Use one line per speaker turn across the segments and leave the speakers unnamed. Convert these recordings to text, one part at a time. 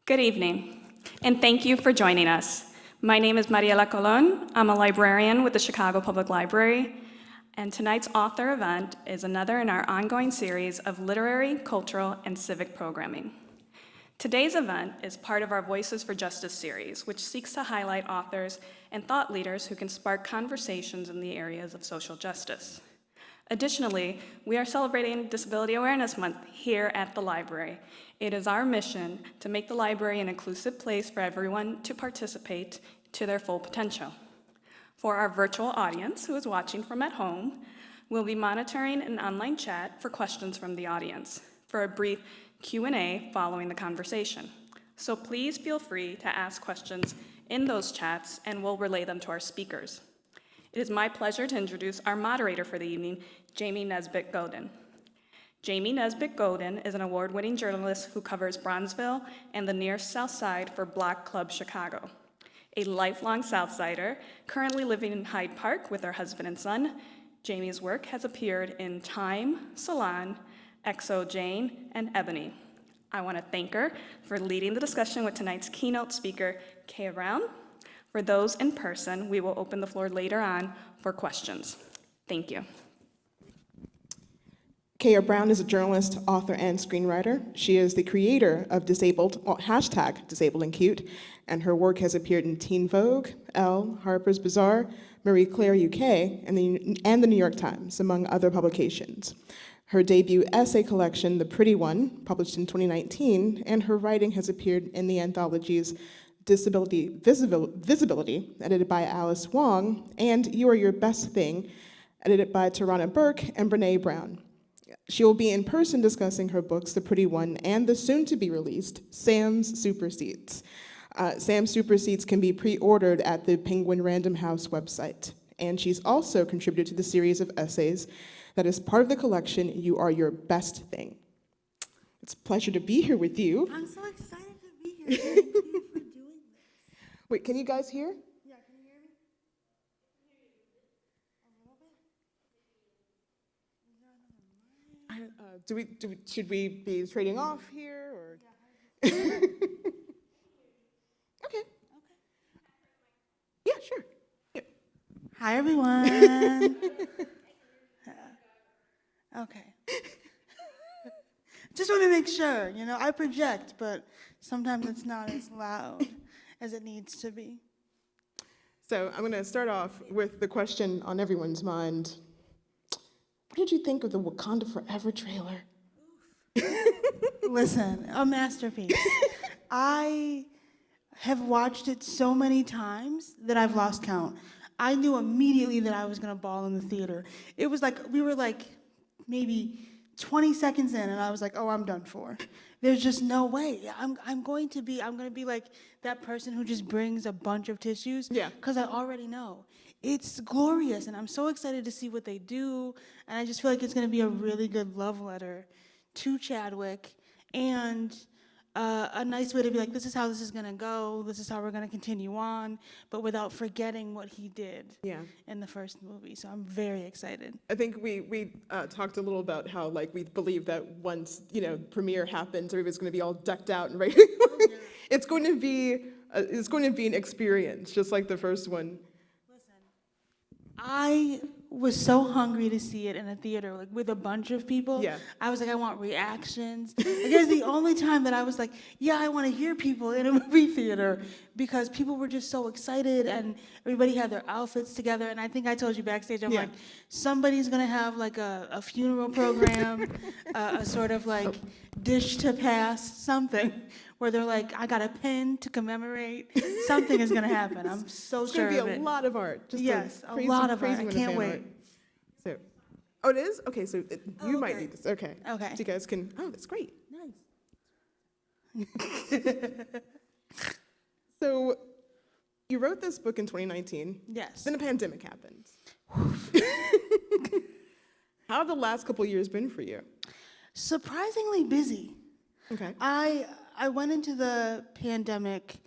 Good evening, and thank you for joining us. My name is Mariela Colon. I'm a librarian with the Chicago Public Library, and tonight's author event is another in our ongoing series of literary, cultural, and civic programming. Today's event is part of our Voices for Justice series, which seeks to highlight authors and thought leaders who can spark conversations in the areas of social justice. Additionally, we are celebrating Disability Awareness Month here at the library. It is our mission to make the library an inclusive place for everyone to participate to their full potential. For our virtual audience who is watching from at home, we'll be monitoring an online chat for questions from the audience for a brief Q&A following the conversation. So please feel free to ask questions in those chats and we'll relay them to our speakers. It is my pleasure to introduce our moderator for the evening, Jamie Nesbitt-Godin. Jamie Nesbitt-Godin is an award-winning journalist who covers Bronzeville and the near South Side for Block Club Chicago. A lifelong Southsider, currently living in Hyde Park with her husband and son, Jamie's work has appeared in Time, Salon, XO Jane, and Ebony. I want to thank her for leading the discussion with tonight's keynote speaker, Keah Brown. For those in person, we will open the floor later on for questions. Thank you.
Keah Brown is a journalist, author, and screenwriter. She is the creator of Disabled and Cute, and her work has appeared in Teen Vogue, Elle, Harper's Bazaar, Marie Claire UK, and the New York Times, among other publications. Her debut essay collection, The Pretty One, published in 2019, and her writing has appeared in the anthologies Visibility, edited by Alice Wong, and You Are Your Best Thing, edited by Tarana Burke and Brené Brown. She will be in person discussing her books, The Pretty One, and the soon-to-be-released Sam's Superseeds. Sam's Superseeds can be pre-ordered at the Penguin Random House website. And she's also contributed to the series of essays that is part of the collection, You Are Your Best Thing. It's a pleasure to be here with you.
I'm so excited to be here. Thank you for doing this.
Wait, can you guys hear?
Yeah, can you hear me? A little bit.
Should we be trading off here, or?
Yeah.
Okay. Yeah, sure. Yeah.
Hi, everyone. Okay. Just want to make sure, I project, but sometimes it's not as loud as it needs to be.
So I'm going to start off with the question on everyone's mind. What did you think of the Wakanda Forever trailer?
Listen, a masterpiece. I have watched it so many times that I've lost count. I knew immediately that I was going to bawl in the theater. It was like, we were like maybe 20 seconds in, and I was like, oh, I'm done for. There's just no way. I'm going to be like that person who just brings a bunch of tissues.
Yeah.
Because I already know. It's glorious, and I'm so excited to see what they do, and I just feel like it's going to be a really good love letter to Chadwick, and a nice way to be like, this is how this is going to go, this is how we're going to continue on, but without forgetting what he did in the first movie. So I'm very excited.
I think we talked a little about how we believe that once premiere happens, everybody's going to be all decked out and ready. It's going to be an experience, just like the first one.
Listen, I was so hungry to see it in a theater, with a bunch of people.
Yeah.
I was like, I want reactions. It's the only time that I was like, yeah, I want to hear people in a movie theater, because people were just so excited and everybody had their outfits together. And I think I told you backstage, I'm like, somebody's going to have a funeral program, a sort of dish to pass, something, where they're like, I got a pin to commemorate. Something is going to happen. I'm so sure of it.
It's going to be a lot of art.
A lot of art. I can't wait.
So, it is? Okay, so you might need this. Okay.
Okay.
So you guys can, that's great.
Nice.
So, you wrote this book in 2019.
Yes.
Then a pandemic happened. How have the last couple years been for you?
Surprisingly busy.
Okay.
I went into the pandemic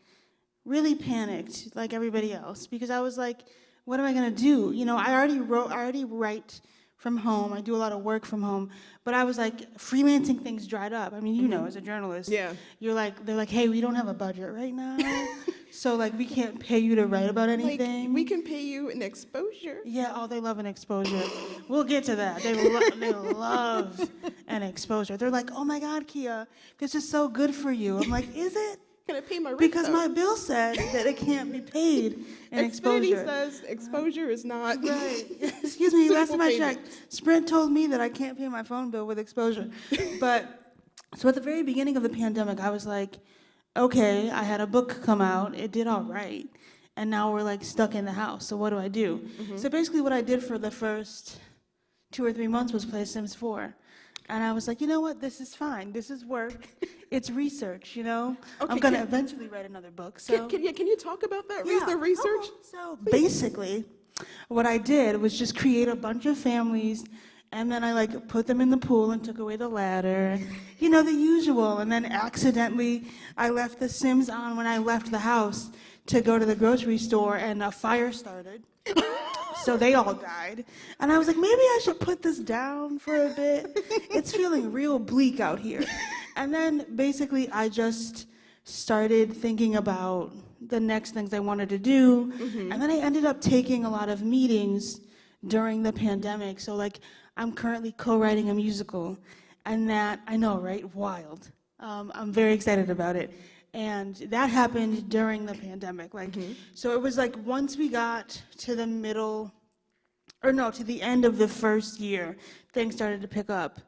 really panicked, like everybody else, because I was like, what am I gonna do? I already write from home. I do a lot of work from home. But I was like, freelancing things dried up. I mean, you know, as a journalist,
Yeah.
they're like, hey, we don't have a budget right now. So like, we can't pay you to write about anything.
Like, we can pay you an exposure.
Yeah, oh, they love an exposure. We'll get to that. They love an exposure. They're like, oh my God, Keah, this is so good for you. I'm like, is it?
Can I pay my rent?
Because
though?
my bill said that it can't be paid in exposure.
Xfinity says exposure is not.
Right. Excuse me, last time I
Suitable
checked, Sprint told me that I can't pay my phone bill with exposure. But, so at the very beginning of the pandemic, I was like, okay, I had a book come out, it did all right, and now we're like stuck in the house, so what do I do? So basically what I did for the first 2 or 3 months was play Sims 4. And I was like, you know what, this is fine, this is work, it's research, you know?
Okay,
I'm gonna eventually write another book, so.
Can you talk about that?
Yeah.
The research?
Oh, so basically, what I did was just create a bunch of families, and then I like put them in the pool and took away the ladder, and, you know, the usual. And then accidentally, I left the Sims on when I left the house to go to the grocery store, and a fire started. So they all died. And I was like, maybe I should put this down for a bit. It's feeling real bleak out here. And then basically I just started thinking about the next things I wanted to do. And then I ended up taking a lot of meetings during the pandemic. So like I'm currently co-writing a musical. And that, I know, right? Wild. I'm very excited about it. And that happened during the pandemic. So it was like once we got to the to the end of the first year, things started to pick up.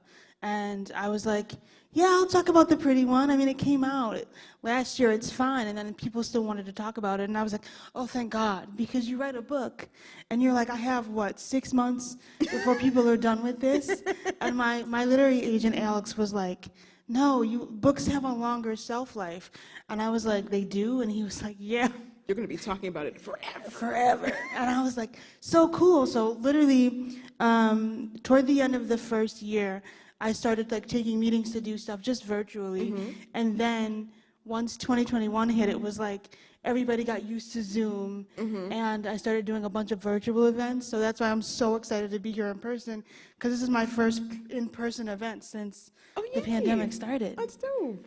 And I was like, yeah, I'll talk about The Pretty One. I mean, it came out last year, it's fine. And then people still wanted to talk about it. And I was like, oh, thank God, because you write a book and you're like, I have, 6 months before people are done with this? And my literary agent, Alex, was like, no, books have a longer shelf life. And I was like, they do? And he was like, yeah.
You're going to be talking about it forever.
Forever. And I was like, so cool. So literally, toward the end of the first year, I started like taking meetings to do stuff just virtually. And then once 2021 hit, it was like everybody got used to Zoom. And I started doing a bunch of virtual events. So that's why I'm so excited to be here in person, because this is my first in-person event since the pandemic started.
That's dope.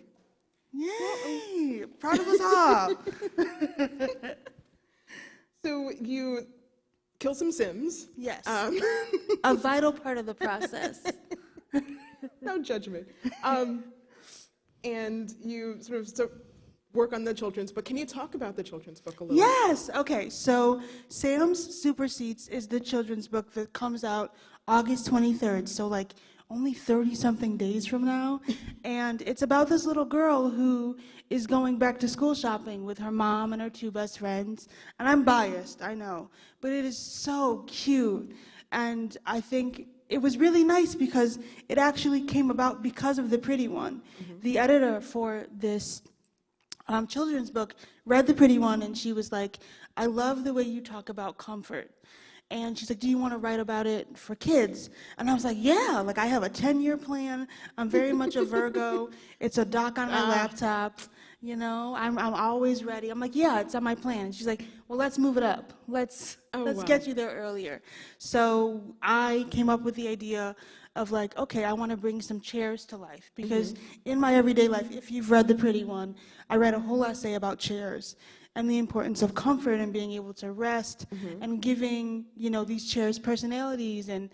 Yay! Proud of us all.
So you kill some Sims.
Yes. A vital part of the process.
No judgment. And you sort of work on the children's book. Can you talk about the children's book a little?
Yes. Okay. So Sam's Superseats is the children's book that comes out August 23rd. So like only 30-something days from now. And it's about this little girl who is going back to school shopping with her mom and her 2 best friends. And I'm biased, I know, but it is so cute. And I think it was really nice because it actually came about because of The Pretty One. The editor for this children's book read The Pretty One, and she was like, I love the way you talk about comfort. And she's like, do you want to write about it for kids? And I was like, yeah, like I have a 10-year plan. I'm very much a Virgo. It's a doc on my laptop. You know, I'm always ready. I'm like, yeah, it's on my plan. And she's like, well, let's move it up. Let's get you there earlier. So I came up with the idea of like, okay, I want to bring some chairs to life. Because in my everyday life, if you've read The Pretty One, I read a whole essay about chairs and the importance of comfort and being able to rest and giving, these chairs personalities and,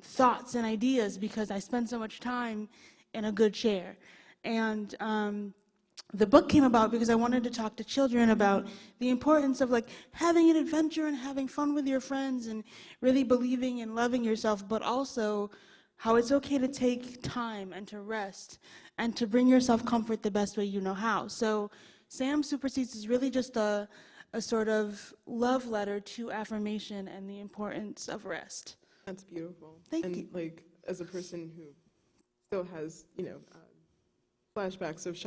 thoughts and ideas, because I spend so much time in a good chair. And the book came about because I wanted to talk to children about the importance of like having an adventure and having fun with your friends and really believing and loving yourself, but also how it's okay to take time and to rest and to bring yourself comfort the best way you know how. So Sam Superseats is really just a sort of love letter to affirmation and the importance of rest.
That's beautiful.
Thank
and
you.
Like, as a person who still has, flashbacks of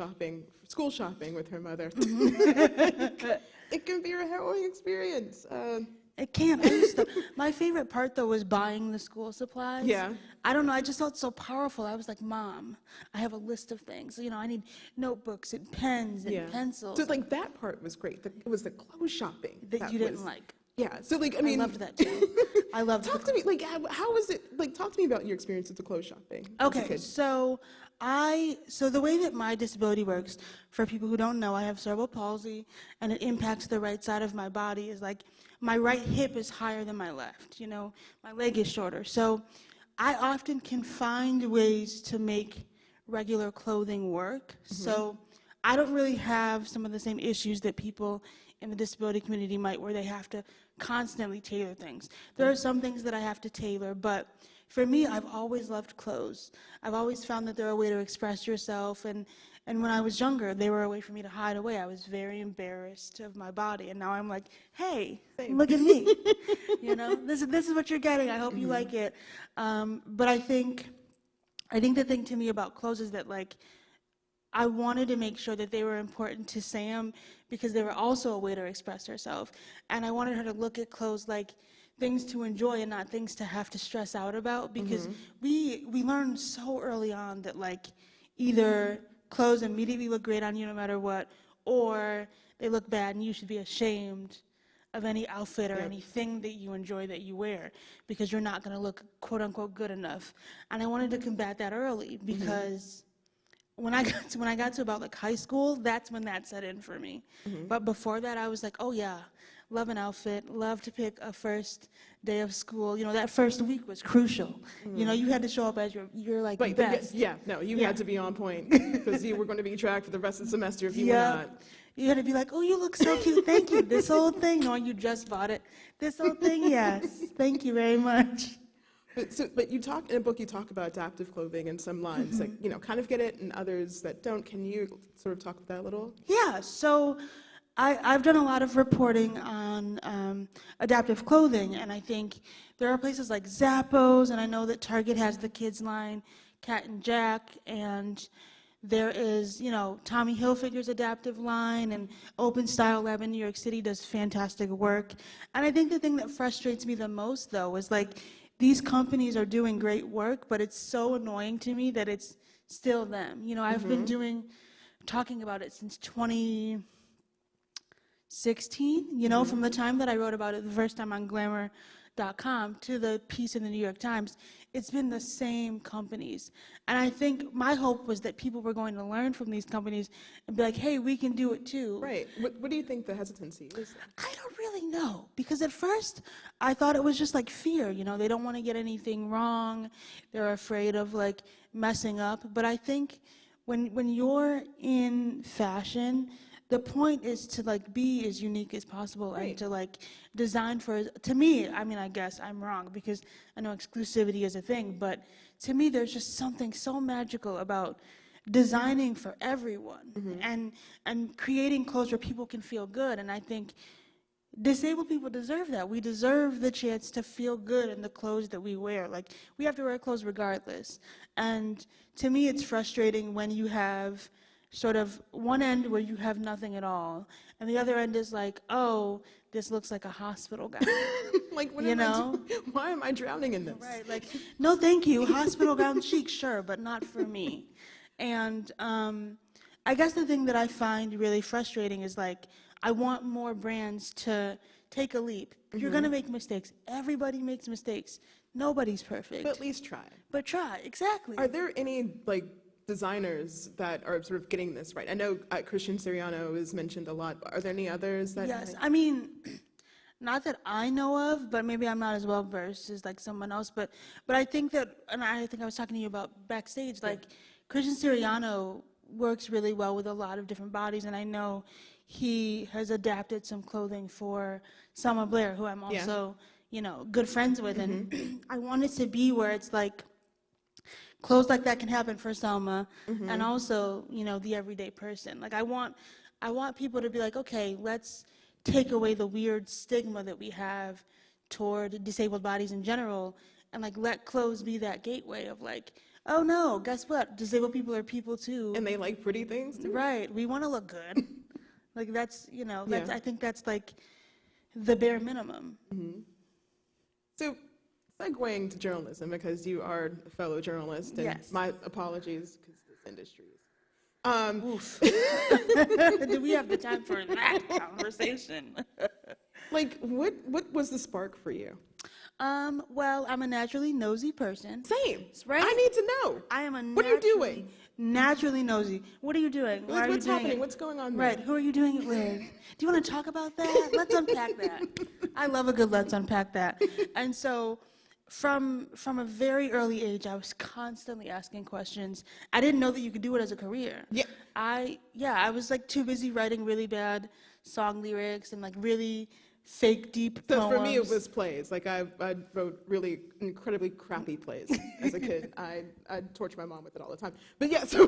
school shopping with her mother, it can be a harrowing experience.
It can. My favorite part, though, was buying the school supplies.
Yeah.
I don't know. I just felt so powerful. I was like, Mom, I have a list of things. I need notebooks and pens and pencils.
So, like, that part was great. It was the clothes shopping
that you didn't like.
Yeah. So like, I
I
mean,
loved that too. I loved
talk to me, like, how was it, like, talk to me about your experience with the clothes shopping as a
Okay,
kid.
so the way that my disability works, for people who don't know, I have cerebral palsy, and it impacts the right side of my body. Is like my right hip is higher than my left. My leg is shorter. So I often can find ways to make regular clothing work. So I don't really have some of the same issues that people in the disability community might, where they have to constantly tailor things. There are some things that I have to tailor, but for me, I've always loved clothes. I've always found that they're a way to express yourself, and when I was younger, they were a way for me to hide away. I was very embarrassed of my body, and now I'm like, hey, look at me. This is what you're getting. I hope you like it. But I think the thing to me about clothes is that, like, I wanted to make sure that they were important to Sam because they were also a way to express herself. And I wanted her to look at clothes like things to enjoy and not things to have to stress out about, because we learned so early on that, like, either clothes immediately look great on you no matter what, or they look bad and you should be ashamed of any outfit or anything that you enjoy that you wear, because you're not going to look quote unquote good enough. And I wanted to combat that early, because when I got to about like high school, that's when that set in for me. But before that, I was like, oh yeah, love an outfit, love to pick a first day of school. That first week was crucial. You had to show up as your like
Right,
best.
you had to be on point because you were going to be tracked for the rest of the semester if you were not.
You had to be like, oh, you look so cute, thank you. This whole thing, knowing you just bought it. This whole thing, yes, thank you very much.
But you talk in a book. You talk about adaptive clothing and some lines like kind of get it, and others that don't. Can you sort of talk about that a little?
Yeah. So I've done a lot of reporting on adaptive clothing, and I think there are places like Zappos, and I know that Target has the kids line, Cat and Jack, and there is, Tommy Hilfiger's adaptive line, and Open Style Lab in New York City does fantastic work. And I think the thing that frustrates me the most, though, is like these companies are doing great work, but it's so annoying to me that it's still them. I've been talking about it since 2016, from the time that I wrote about it the first time on Glamour.com to the piece in the New York Times. It's been the same companies. And I think my hope was that people were going to learn from these companies and be like, hey, we can do it too.
Right. What do you think the hesitancy is?
I don't really know, because at first I thought it was just like fear. They don't want to get anything wrong. They're afraid of like messing up. But I think when you're in fashion, the point is to like be as unique as possible, right, and to like design for, to me, I mean, I guess I'm wrong because I know exclusivity is a thing, but to me there's just something so magical about designing for everyone and creating clothes where people can feel good. And I think disabled people deserve that. We deserve the chance to feel good in the clothes that we wear. Like, we have to wear clothes regardless. And to me it's frustrating when you have sort of one end where you have nothing at all, and the other end is like, oh, this looks like a hospital gown.
Like, why am I drowning in this?
Right, like, no thank you, hospital gown chic, sure, but not for me. And I guess the thing that I find really frustrating is like, I want more brands to take a leap. You're gonna make mistakes. Everybody makes mistakes. Nobody's perfect.
But at least try.
But try, exactly.
Are there any like designers that are sort of getting this right? I know Christian Siriano is mentioned a lot. Are there any others that?
Yes, I mean, not that I know of, but maybe I'm not as well versed as like someone else. But I think that, and I think I was talking to you about backstage, like Christian Siriano works really well with a lot of different bodies, and I know he has adapted some clothing for Selma Blair, who I'm also, good friends with, and I want it to be where it's like, clothes like that can happen for Selma, and also, the everyday person. Like, I want people to be like, okay, let's take away the weird stigma that we have toward disabled bodies in general, and like let clothes be that gateway of like, oh no, guess what? Disabled people are people too.
And they like pretty things too.
Right. We want to look good. Like, that's, I think that's like the bare minimum.
So, segueing to journalism, because you are a fellow journalist, and my apologies, because this industry is.
Do we have the time for that conversation?
Like, what was the spark for you?
Well, I'm a naturally nosy person.
Same.
Right?
I need to know.
I am a
What are you doing?
Naturally nosy. What are you doing? Why are you
What's
doing
happening?
it?
What's going on there?
Right. Who are you doing it with? Do you want to talk about that? Let's unpack that. I love a good let's unpack that. And so from a very early age, I was constantly asking questions. I didn't know that you could do it as a career.
Yeah.
I was like too busy writing really bad song lyrics and like really fake deep
So
poems.
for me, it was plays. Like I wrote really incredibly crappy plays as a kid. I'd torture my mom with it all the time. But yeah, so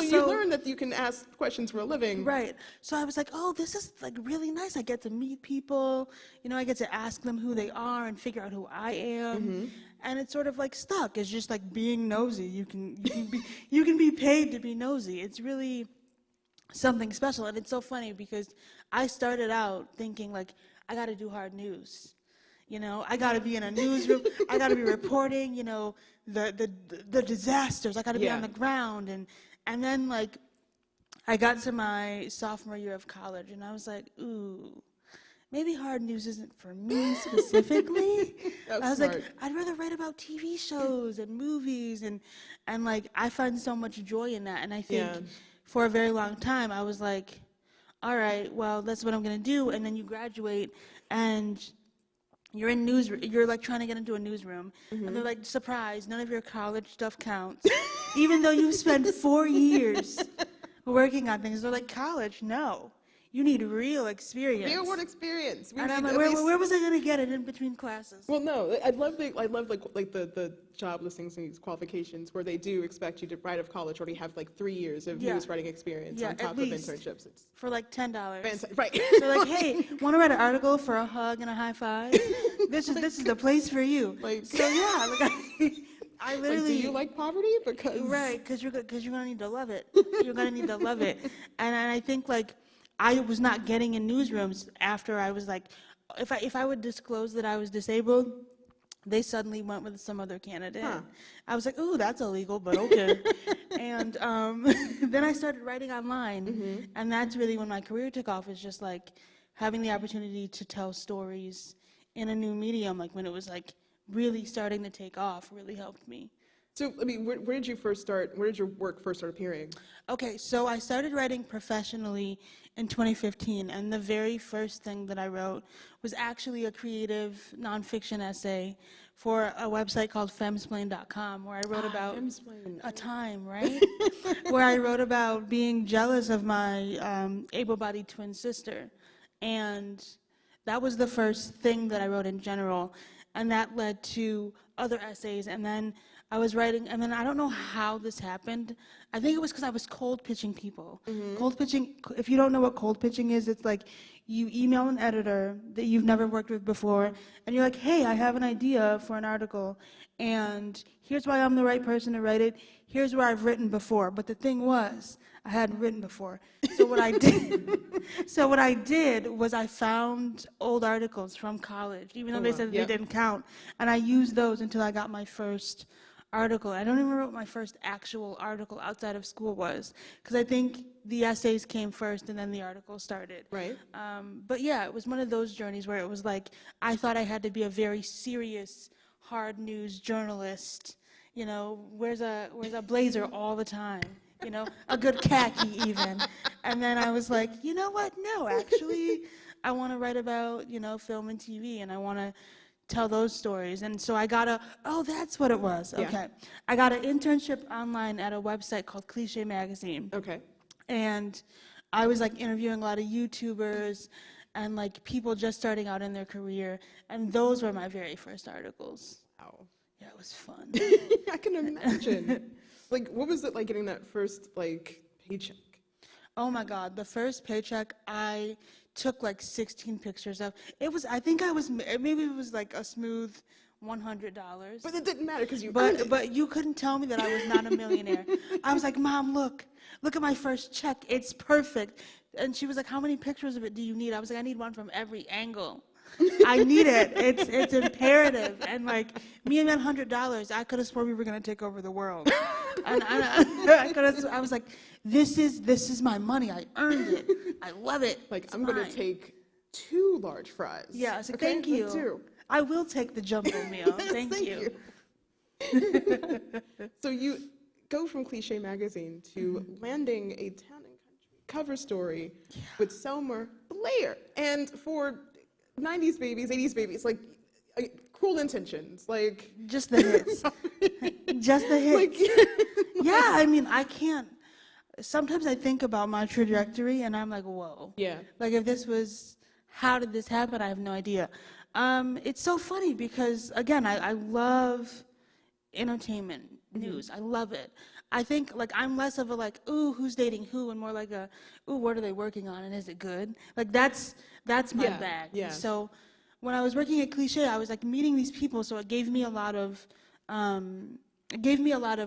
you learn that you can ask questions for a living.
Right. So I was like, oh, this is like really nice. I get to meet people. You know, I get to ask them who they are and figure out who I am. And it's sort of like stuck. It's just like being nosy. You can be paid to be nosy. It's really something special. And it's so funny because I started out thinking like, I got to do hard news. You know, I got to be in a newsroom. I got to be reporting, you know, the disasters. I got to be on the ground. And then, like, I got to my sophomore year of college, and I was like, ooh, maybe hard news isn't for me specifically. I was like, I'd rather write about TV shows and movies. And like, I find so much joy in that. And I think for a very long time, I was like, all right, well, that's what I'm going to do. And then you graduate and you're like trying to get into a newsroom. And they're like, surprise, none of your college stuff counts. Even though you spent 4 years working on things. They're like, college, no. You need real experience.
Real world experience.
And I'm like, where was I going to get it in between classes?
Well, no, I love the job listings and these qualifications where they do expect you to, right out of college, already have like 3 years of news writing experience on top of internships. It's
for like $10.
right.
They're like, hey, want to write an article for a hug and a high five? This is the place for you.
Like,
so yeah, like I literally.
Like, do you like poverty? Because
because you're gonna need to love it. You're gonna need to love it. And I think like I was not getting in newsrooms after I was like, if I would disclose that I was disabled, they suddenly went with some other candidate. I was like, ooh, that's illegal, but okay. And then I started writing online, and that's really when my career took off. Is just like having the opportunity to tell stories in a new medium, like when it was like really starting to take off, really helped me.
So, I mean, where did you first start? Where did your work first start appearing? Okay,
so I started writing professionally in 2015, and the very first thing that I wrote was actually a creative nonfiction essay for a website called femsplain.com, where I wrote about a time, right? Where I wrote about being jealous of my able-bodied twin sister. And that was the first thing that I wrote in general, and that led to other essays, and then I was writing, and then I don't know how this happened. I think it was because I was cold pitching people. Cold pitching, if you don't know what cold pitching is, it's like you email an editor that you've never worked with before, and you're like, hey, I have an idea for an article, and here's why I'm the right person to write it. Here's where I've written before. But the thing was, I hadn't written before. So what I did was I found old articles from college, even though they said they didn't count, and I used those until I got my first article. I don't even remember what my first actual article outside of school was, because I think the essays came first and then the article started.
Right.
But yeah, it was one of those journeys where it was like, I thought I had to be a very serious, hard news journalist, you know, wears a blazer all the time, you know, a good khaki even. And then I was like, you know what? No, actually, I want to write about, you know, film and TV, and I want to tell those stories. And so I got that's what it was.
Yeah.
Okay. I got an internship online at a website called Cliché Magazine.
Okay.
And I was like interviewing a lot of YouTubers and like people just starting out in their career. And those were my very first articles.
Wow.
Yeah, it was fun.
I can imagine. Like, what was it like getting that first, like, paycheck?
Oh my God, the first paycheck I took like 16 pictures of. It was, maybe it was like a smooth $100.
But it didn't matter because you earned it.
But you couldn't tell me that I was not a millionaire. I was like, Mom, look at my first check. It's perfect. And she was like, how many pictures of it do you need? I was like, I need one from every angle. I need it. It's imperative. And like me and that $100, I could have sworn we were gonna take over the world. And I was like, this is my money. I earned it. I love it.
Like,
it's
I'm
mine.
gonna take 2 large fries.
Yes,
Okay?
thank you.
2.
I will take the jumbo meal. Thank you.
So you go from Cliche Magazine to landing a Town and Country cover story with Selma Blair. And for 90s babies, 80s babies, like, Cruel Intentions, like...
Just the hits. Just the hits. Yeah, I mean, I can't... Sometimes I think about my trajectory, and I'm like, whoa.
Yeah.
Like, if this was... How did this happen? I have no idea. It's so funny because, again, I love entertainment news. I love it. I think, like, I'm less of a, like, ooh, who's dating who, and more like a, ooh, what are they working on, and is it good? Like, that's my bag.
Yeah.
So when I was working at Cliche, I was, like, meeting these people, so it gave me a lot of,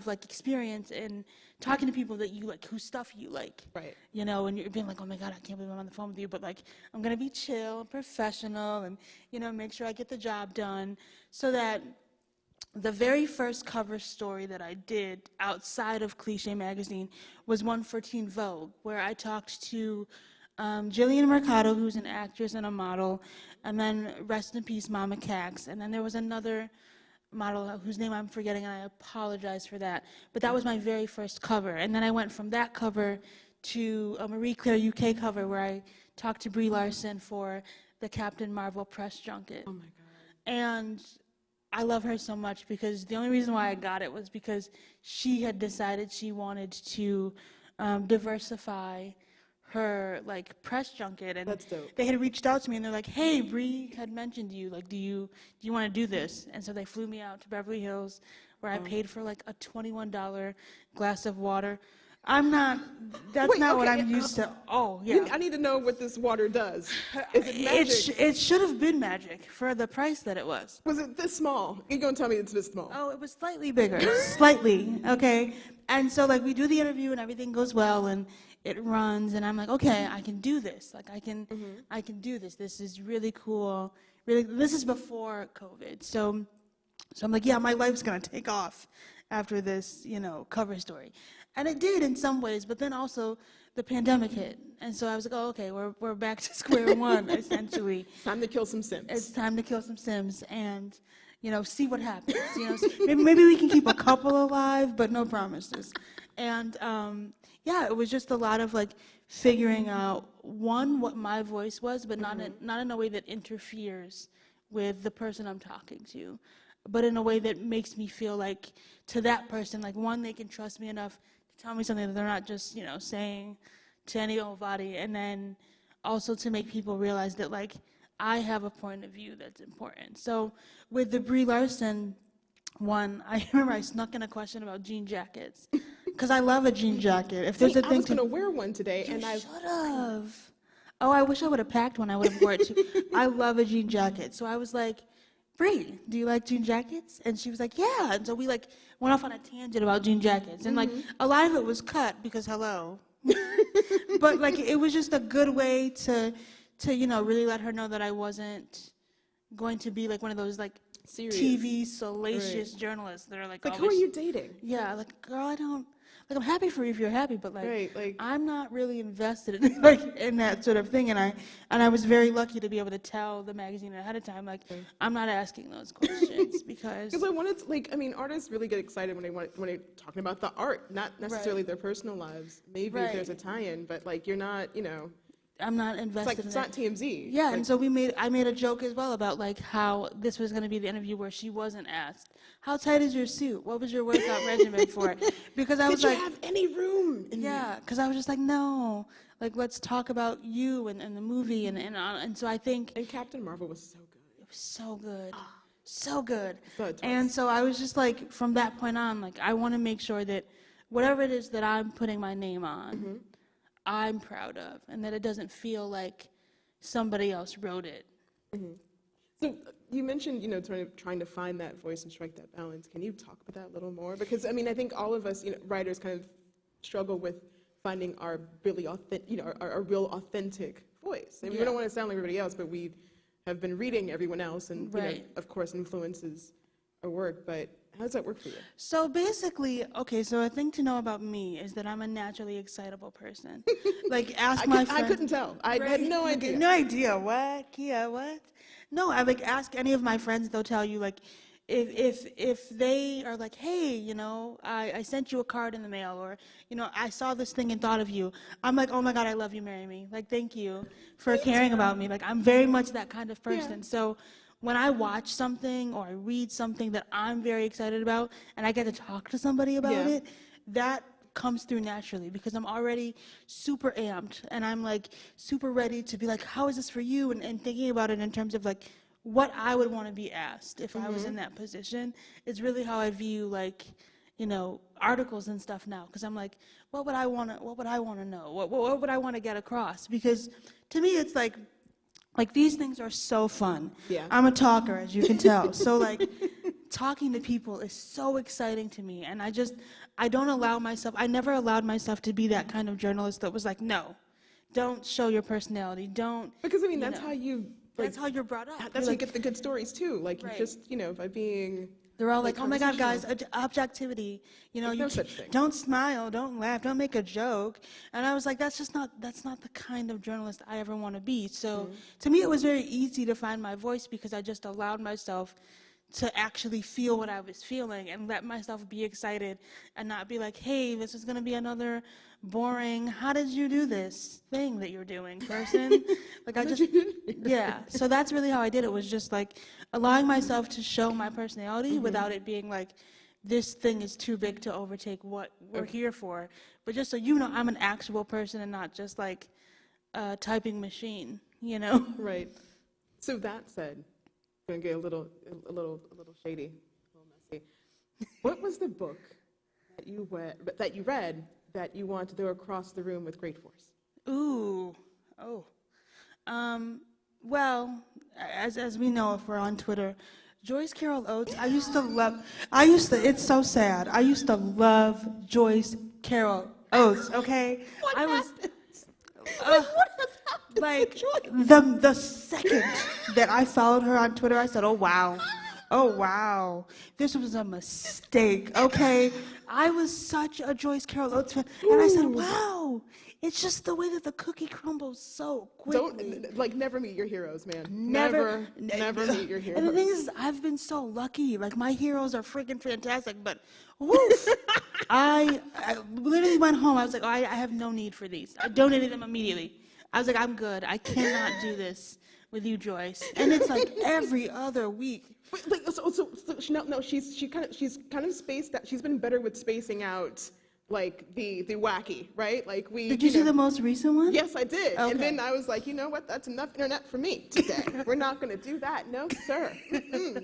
like, experience in talking to people that you like, whose stuff you like.
Right.
You know, and you're being like, oh my God, I can't believe I'm on the phone with you, but like, I'm gonna be chill, professional, and, you know, make sure I get the job done. So that the very first cover story that I did outside of Cliche Magazine was one for Teen Vogue, where I talked to Jillian Mercado, who's an actress and a model, and then rest in peace, Mama Cax, and then there was another model whose name I'm forgetting, and I apologize for that. But that was my very first cover. And then I went from that cover to a Marie Claire UK cover where I talked to Brie Larson for the Captain Marvel press junket.
Oh my God.
And I love her so much because the only reason why I got it was because she had decided she wanted to diversify her like press junket, and
That's dope.
they had reached out to me and they're like, hey, Brie had mentioned you, like, do you want to do this? And so they flew me out to Beverly Hills, where I paid for like a $21 glass of water. That's not what I'm used to. Oh, yeah.
I need to know what this water does. Is it magic?
It should have been magic for the price that it was.
Was it this small? You're going to tell me it's this small?
Oh, it was slightly bigger, slightly, okay? And so, like, we do the interview and everything goes well, and it runs, and I'm like, okay, I can do this. Like, I can do this. This is really cool. Really, this is before COVID. So I'm like, yeah, my life's gonna take off after this, you know, cover story. And it did in some ways, but then also the pandemic hit. And so I was like, oh, okay, we're back to square one, essentially.
Time to kill some Sims.
It's time to kill some Sims and, you know, see what happens. You know, maybe we can keep a couple alive, but no promises. And yeah, it was just a lot of like figuring out, one, what my voice was, but not in a way that interferes with the person I'm talking to, but in a way that makes me feel like to that person, like, one, they can trust me enough to tell me something that they're not just, you know, saying to any old body, and then also to make people realize that, like, I have a point of view that's important. So with the Brie Larson one, I remember I snuck in a question about jean jackets, because I love a jean jacket. If there's a thing
I was going to wear one today,
you
and I
should have. Oh, I wish I would have packed one. I would have worn it too. I love a jean jacket. So I was like, Brie, do you like jean jackets? And she was like, yeah. And so we like went off on a tangent about jean jackets. And like a lot of it was cut because hello. But like it was just a good way to you know, really let her know that I wasn't going to be like one of those like
serious
TV salacious journalists that are like
who
always,
are you dating?
yeah, like, girl, I don't, like, I'm happy for you if you're happy, but like,
Right, like-
I'm not really invested in like in that sort of thing. And I was very lucky to be able to tell the magazine ahead of time, like, I'm not asking those questions because
Because I wanted to, like, I mean, artists really get excited when they're talking about the art, not necessarily their personal lives. Maybe
Right.
there's a tie-in, but like you're not, you know,
I'm not
it's
invested
like
in
it's
that.
not TMZ.
Yeah,
Like,
and so I made a joke as well about like how this was going to be the interview where she wasn't asked, how tight is your suit? What was your workout regimen for it? Because I was
did you
like,
have any room? In
yeah, because I was just like, no, like, let's talk about you and the movie. And so I think
And Captain Marvel was so good.
it was so good. So good.
So it
And
was.
so I was just like, from that point on, like, I want to make sure that whatever it is that I'm putting my name on, I'm proud of, and that it doesn't feel like somebody else wrote it.
So you mentioned, you know, trying to find that voice and strike that balance. Can you talk about that a little more? Because I mean, I think all of us, you know, writers kind of struggle with finding our really authentic, you know, our real authentic voice. I mean, we don't want to sound like everybody else, but we have been reading everyone else, and you know,
Right.
of course, influences work, but how does that work for you?
So basically, okay, so a thing to know about me is that I'm a naturally excitable person. Like, ask my friends.
I couldn't tell. I had no idea.
No idea. What? Keah, what? No, I like ask any of my friends, they'll tell you, like, if they are like, hey, you know, I sent you a card in the mail, or, you know, I saw this thing and thought of you. I'm like, oh my God, I love you, marry me. Like, thank you for caring about me. Like, I'm very much that kind of person.
Yeah.
So when I watch something or I read something that I'm very excited about and I get to talk to somebody about it, that comes through naturally because I'm already super amped and I'm like super ready to be like, how is this for you? And thinking about it in terms of like what I would want to be asked if I was in that position is really how I view like, you know, articles and stuff now. Because I'm like, what would I want to know? What would I want to get across? Because to me, it's like these things are so fun.
Yeah.
I'm a talker, as you can tell. So like talking to people is so exciting to me. And I never allowed myself to be that kind of journalist that was like, no, don't show your personality. Don't.
Because I mean, that's how you.
That's how you're brought up.
That's how you get the good stories too. Like you just, you know, by being.
They're all like, oh my God, guys, objectivity. You know,
like
you
no such thing.
Don't smile, don't laugh, don't make a joke. And I was like, that's not the kind of journalist I ever want to be. So to me, it was very easy to find my voice because I just allowed myself to actually feel what I was feeling and let myself be excited and not be like, hey, this is going to be another boring, how did you do this thing that you're doing, person? Like I just, yeah. So that's really how I did it, was just like allowing myself to show my personality without it being like, this thing is too big to overtake what we're here for. But just so you know, I'm an actual person and not just like a typing machine, you know?
Right. So that said, I'm gonna get a little shady, a little messy. What was the book that you read that you want to go across the room with great force?
Ooh, oh. Well, as we know, if we're on Twitter, Joyce Carol Oates, it's so sad. I used to love Joyce Carol Oates, okay?
What happened?
Like, the second that I followed her on Twitter, I said, oh, wow, this was a mistake, okay? I was such a Joyce Carol Oates fan, and I said, wow, it's just the way that the cookie crumbles so quickly.
Never meet your heroes, man.
Never
meet your heroes.
And the thing is, I've been so lucky. Like, my heroes are freaking fantastic, but woof. I literally went home. I was like, oh, I have no need for these. I donated them immediately. I was like, I'm good. I cannot do this with you, Joyce. And it's like every other week.
Wait, she's kind of spaced out. She's been better with spacing out, like the wacky, right? Like
Did you see the most recent one?
Yes, I did.
Okay.
And then I was like, you know what? That's enough internet for me today. We're not going to do that. No, sir.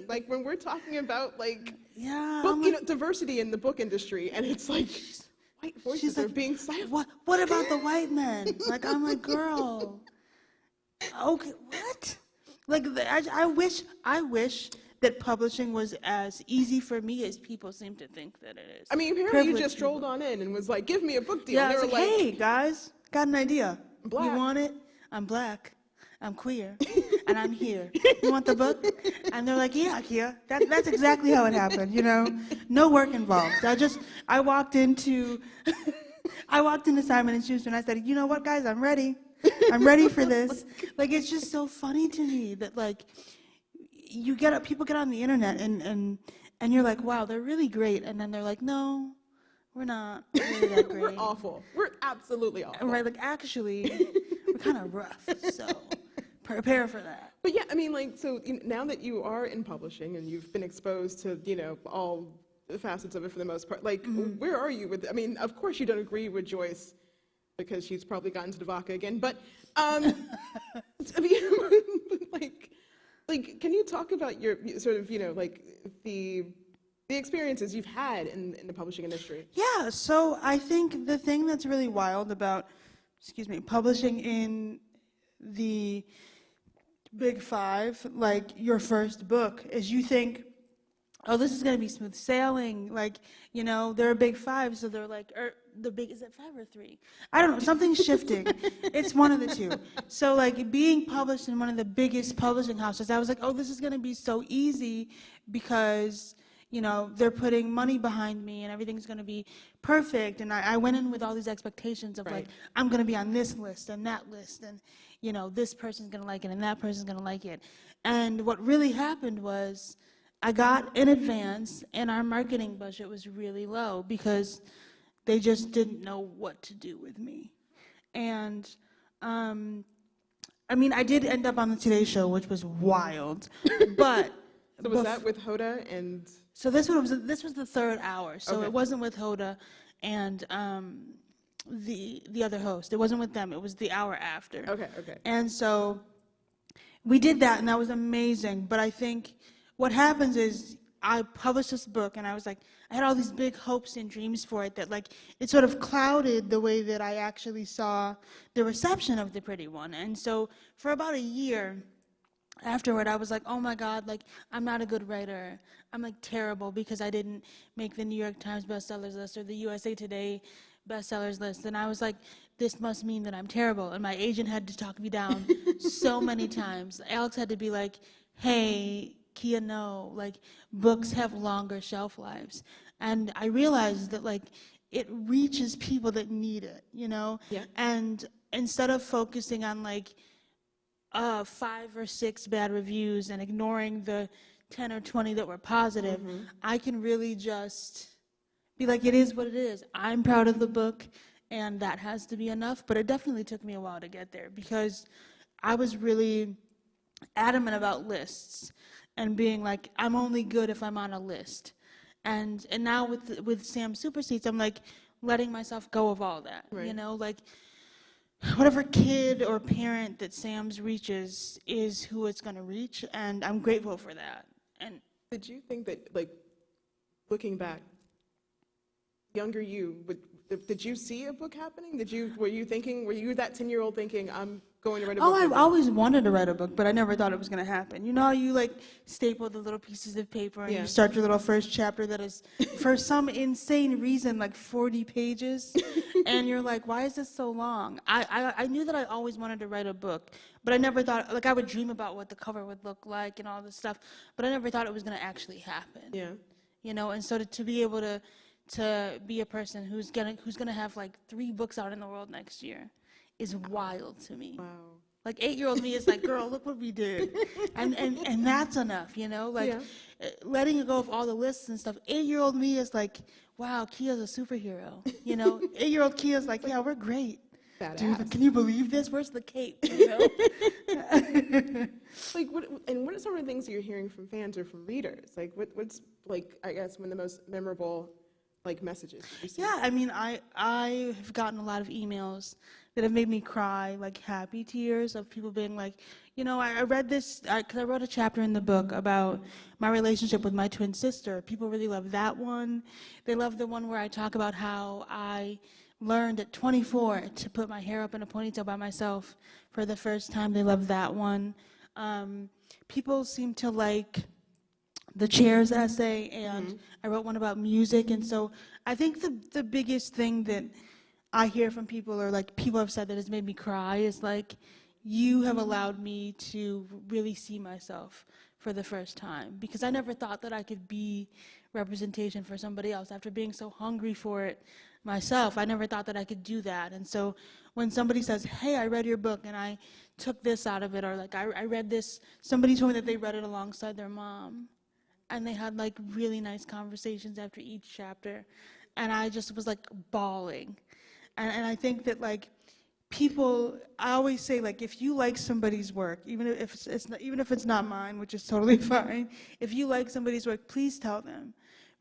Like when we're talking about like diversity in the book industry, and it's like white voices are being silent.
What about the white men? Like, I'm like, girl. Okay, what? Like, I wish that publishing was as easy for me as people seem to think that it is.
I mean, apparently you just strolled on in and was like, give me a book deal.
Yeah,
and
I
they
was
were
like, hey, guys, got an idea.
I'm black.
You want it? I'm black. I'm queer. And I'm here. You want the book? And they're like, yeah, Keah. That's exactly how it happened, you know? No work involved. I walked into Simon & Schuster and I said, you know what, guys, I'm ready. I'm ready for this. Like, it's just so funny to me that, like, people get on the internet and you're like, wow, they're really great. And then they're like, no, we're not really that great.
We're awful. We're absolutely awful.
Right, like, actually, we're kind of rough, so prepare for that.
But yeah, I mean, like, so now that you are in publishing and you've been exposed to, all the facets of it for the most part, like, where are you with, I mean, of course you don't agree with Joyce because she's probably gotten to the vodka again, but, I mean, like, can you talk about your sort of, like, the experiences you've had in the publishing industry?
Yeah, so I think the thing that's really wild about, publishing in the Big Five, like your first book, is you think, oh, this is going to be smooth sailing. Like, they're a Big Five, so they're like, is it 5 or 3? I don't know, something's shifting. It's one of the two. So, like, being published in one of the biggest publishing houses, I was like, oh, this is going to be so easy because, you know, they're putting money behind me and everything's going to be perfect. And I went in with all these expectations of like, I'm going to be on this list and that list, and, you know, this person's going to like it and that person's going to like it. And what really happened was I got in advance and our marketing budget was really low because they just didn't know what to do with me. And, I mean, I did end up on the Today Show, which was wild, but...
So was that with Hoda and...
So this was the third hour. So
Okay.
It wasn't with Hoda and the other host. It wasn't with them. It was the hour after.
Okay.
And so we did that, and that was amazing. But I think what happens is I published this book, and I was like, I had all these big hopes and dreams for it that, like, it sort of clouded the way that I actually saw the reception of The Pretty One. And so for about a year afterward, I was like, oh my God, like, I'm not a good writer. I'm like terrible because I didn't make the New York Times bestsellers list or the USA Today bestsellers list. And I was like, this must mean that I'm terrible. And my agent had to talk me down so many times. Alex had to be like, hey, Keah, no, like, books have longer shelf lives. And I realized that, like, it reaches people that need it, you know?
Yeah.
And instead of focusing on, like, 5 or 6 bad reviews and ignoring the 10 or 20 that were positive, I can really just be like, it is what it is. I'm proud of the book, and that has to be enough. But it definitely took me a while to get there because I was really adamant about lists and being like, I'm only good if I'm on a list. And now with Sam Super Seats, I'm like letting myself go of all that, you know, like, whatever kid or parent that Sam's reaches is who it's going to reach, and I'm grateful for that. And
did you think that, like, looking back, younger you, did you see a book happening? Were you that 10-year-old thinking, I'm going to write a book?
oh, I've always wanted to write a book, but I never thought it was going to happen. You know how you, like, staple the little pieces of paper and you start your little first chapter that is, for some insane reason, like 40 pages, and you're like, why is this so long? I knew that I always wanted to write a book, but I never thought, like, I would dream about what the cover would look like and all this stuff, but I never thought it was going to actually happen.
Yeah.
You know, and so to be able to be a person who's gonna have like 3 books out in the world next year is wild to me.
Wow.
Like 8-year-old me is like, girl, look what we did, and that's enough, you know. Like letting go of all the lists and stuff. 8-year-old me is like, wow, Keah's a superhero, you know. 8-year-old Keah's like, yeah, we're great. Dude, can you believe this? Where's the cape? You know?
Like, what are some of the things that you're hearing from fans or from readers? Like, what's, like, I guess, one of the most memorable, like, messages you receive?
Yeah, I mean, I have gotten a lot of emails that have made me cry, like happy tears of people being like, you know, I read this, because I wrote a chapter in the book about my relationship with my twin sister. People really love that one. They love the one where I talk about how I learned at 24 to put my hair up in a ponytail by myself for the first time. They love that one. People seem to like the Chairs essay, and I wrote one about music. And so I think the biggest thing that I hear from people, or like people have said that has made me cry, is like, you have allowed me to really see myself for the first time, because I never thought that I could be representation for somebody else after being so hungry for it myself. I never thought that I could do that. And so when somebody says, hey, I read your book and I took this out of it, or like I read this, somebody told me that they read it alongside their mom, and they had like really nice conversations after each chapter, and I just was like bawling. And I think that, like, people, I always say, like, if you like somebody's work, even if it's not mine, which is totally fine, if you like somebody's work, please tell them,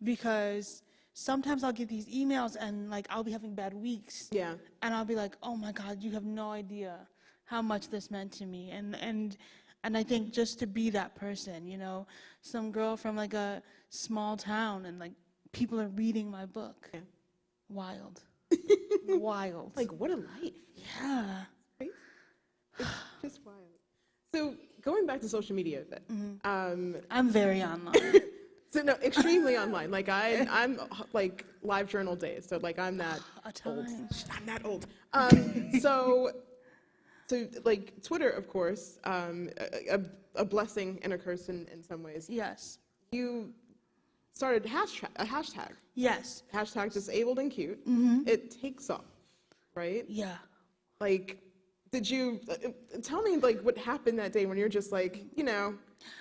because sometimes I'll get these emails and, like, I'll be having bad weeks.
Yeah.
And I'll be like, oh my God, you have no idea how much this meant to me. And I think just to be that person, you know, some girl from like a small town, and like people are reading my book.
Yeah.
Wild. Wild.
Like, what a life.
Yeah.
Right? It's just wild. So going back to social media a bit.
I'm very online.
So no, extremely online. Like I'm like live journal days. So like I'm that old. I'm that old. So like Twitter, of course, a blessing and a curse in some ways.
Yes.
started a hashtag.
Yes.
Hashtag disabled and cute. It takes off, right?
Yeah.
Like, did you, tell me, like, what happened that day when you're just like,